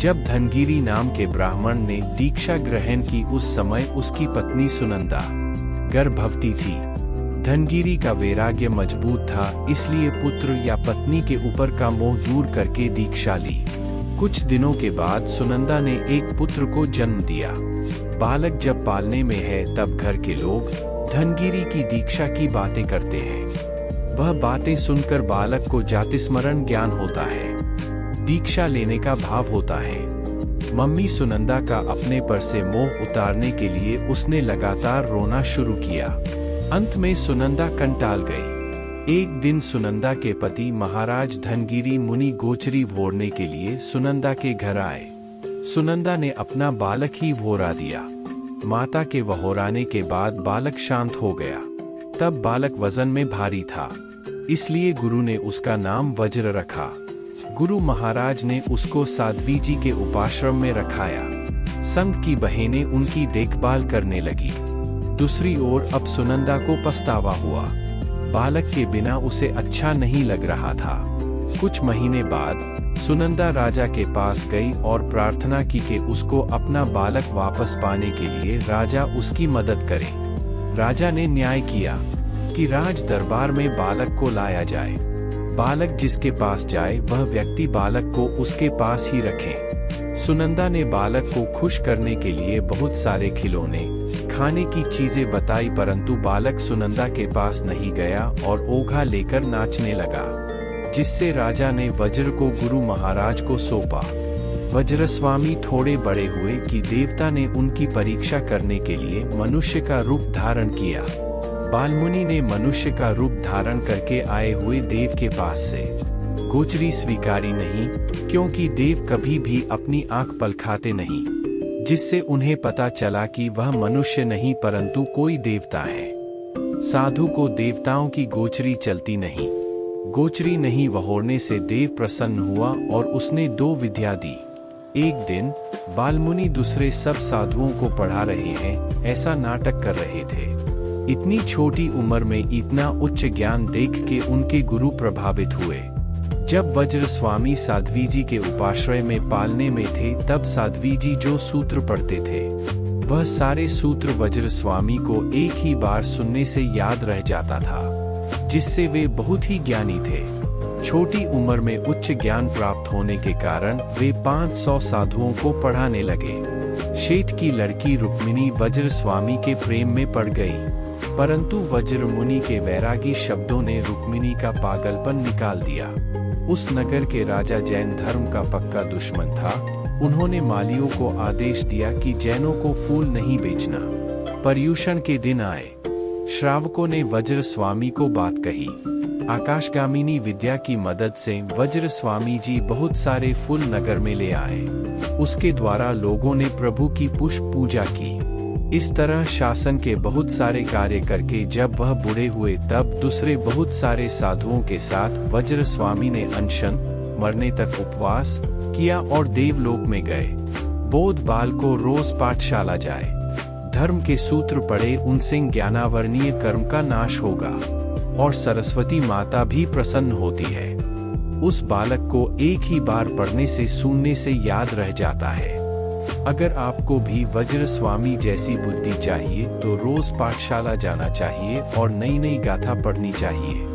जब धनगिरी नाम के ब्राह्मण ने दीक्षा ग्रहण की उस समय उसकी पत्नी सुनंदा गर्भवती थी। धनगिरी का वैराग्य मजबूत था, इसलिए पुत्र या पत्नी के ऊपर का मोह दूर करके दीक्षा ली। कुछ दिनों के बाद सुनंदा ने एक पुत्र को जन्म दिया। बालक जब पालने में है तब घर के लोग धनगिरी की दीक्षा की बातें करते हैं। वह बातें सुनकर बालक को जातिस्मरण ज्ञान होता है, दीक्षा लेने का भाव होता है। मम्मी सुनंदा का अपने पर से मोह उतारने के लिए उसने लगातार रोना शुरू किया। अंत में सुनंदा कंटाल गई। एक दिन सुनंदा के पति महाराज धनगिरी मुनि गोचरी भोरने के लिए सुनंदा के घर आए। सुनंदा ने अपना बालक ही भोरा दिया। माता के वहोराने के बाद बालक शांत हो गया। तब बालक वजन में भारी था, इसलिए गुरु ने उसका नाम वज्र रखा। गुरु महाराज ने उसको साध्वी जी के उपाश्रम में रखाया। संघ की बहनें उनकी देखभाल करने लगी। दूसरी ओर अब सुनंदा को पछतावा हुआ। बालक के बिना उसे अच्छा नहीं लग रहा था। कुछ महीने बाद सुनंदा राजा के पास गई और प्रार्थना की कि उसको अपना बालक वापस पाने के लिए राजा उसकी मदद करे। राजा ने न्याय किया कि राज दरबार में बालक को लाया जाए। बालक जिसके पास जाए वह व्यक्ति बालक को उसके पास ही रखे। सुनंदा ने बालक को खुश करने के लिए बहुत सारे खिलौने, खाने की चीजें बताई, परंतु बालक सुनंदा के पास नहीं गया और ओघा लेकर नाचने लगा, जिससे राजा ने वज्र को गुरु महाराज को सौंपा। वज्रस्वामी थोड़े बड़े हुए कि देवता ने उनकी परीक्षा करने के लिए मनुष्य का रूप धारण किया। बालमुनि ने मनुष्य का रूप धारण करके आए हुए देव के पास से गोचरी स्वीकारी नहीं, क्योंकि देव कभी भी अपनी आंख पलकाते नहीं, जिससे उन्हें पता चला कि वह मनुष्य नहीं परंतु कोई देवता है। साधु को देवताओं की गोचरी चलती नहीं। गोचरी नहीं वहोरने से देव प्रसन्न हुआ और उसने 2 विद्या दी। एक दिन बालमुनि दूसरे सब साधुओं को पढ़ा रहे हैं ऐसा नाटक कर रहे थे। इतनी छोटी उम्र में इतना उच्च ज्ञान देख के उनके गुरु प्रभावित हुए। जब वज्र स्वामी साध्वी जी के उपाश्रय में पालने में थे तब साध्वी जी जो सूत्र पढ़ते थे वह सारे सूत्र वज्र स्वामी को एक ही बार सुनने से याद रह जाता था, जिससे वे बहुत ही ज्ञानी थे। छोटी उम्र में उच्च ज्ञान प्राप्त होने के कारण वे 500 साधुओं को पढ़ाने लगे। शेठ की लड़की रुक्मिणी वज्र स्वामी के प्रेम में पड़ गई, परंतु वज्र मुनि के वैरागी शब्दों ने रुक्मिणी का पागलपन निकाल दिया। उस नगर के राजा जैन धर्म का पक्का दुश्मन था। उन्होंने मालियों को आदेश दिया कि जैनों को फूल नहीं बेचना। पर्युषण के दिन आए। श्रावकों ने वज्र स्वामी को बात कही। आकाशगामिनी विद्या की मदद से वज्र स्वामी जी बहुत सारे फूल नगर में ले आए। उसके द्वारा लोगों ने प्रभु की पुष्प पूजा की। इस तरह शासन के बहुत सारे कार्य करके जब वह बूढ़े हुए तब दूसरे बहुत सारे साधुओं के साथ वज्र स्वामी ने अनशन मरने तक उपवास किया और देवलोक में गए। बोध बाल को रोज पाठशाला जाए, धर्म के सूत्र पढ़े, उनसे ज्ञानावरणीय कर्म का नाश होगा और सरस्वती माता भी प्रसन्न होती है। उस बालक को एक ही बार पढ़ने से सुनने से याद रह जाता है। अगर आपको भी वज्र स्वामी जैसी बुद्धि चाहिए तो रोज पाठशाला जाना चाहिए और नई नई गाथा पढ़नी चाहिए।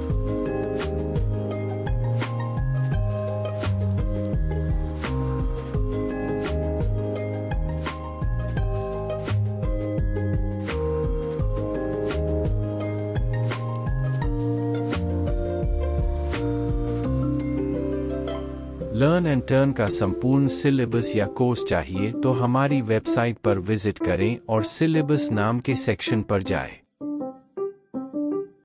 लर्न एंड टर्न का संपूर्ण सिलेबस या कोर्स चाहिए तो हमारी वेबसाइट पर विजिट करें और सिलेबस नाम के सेक्शन पर जाएं।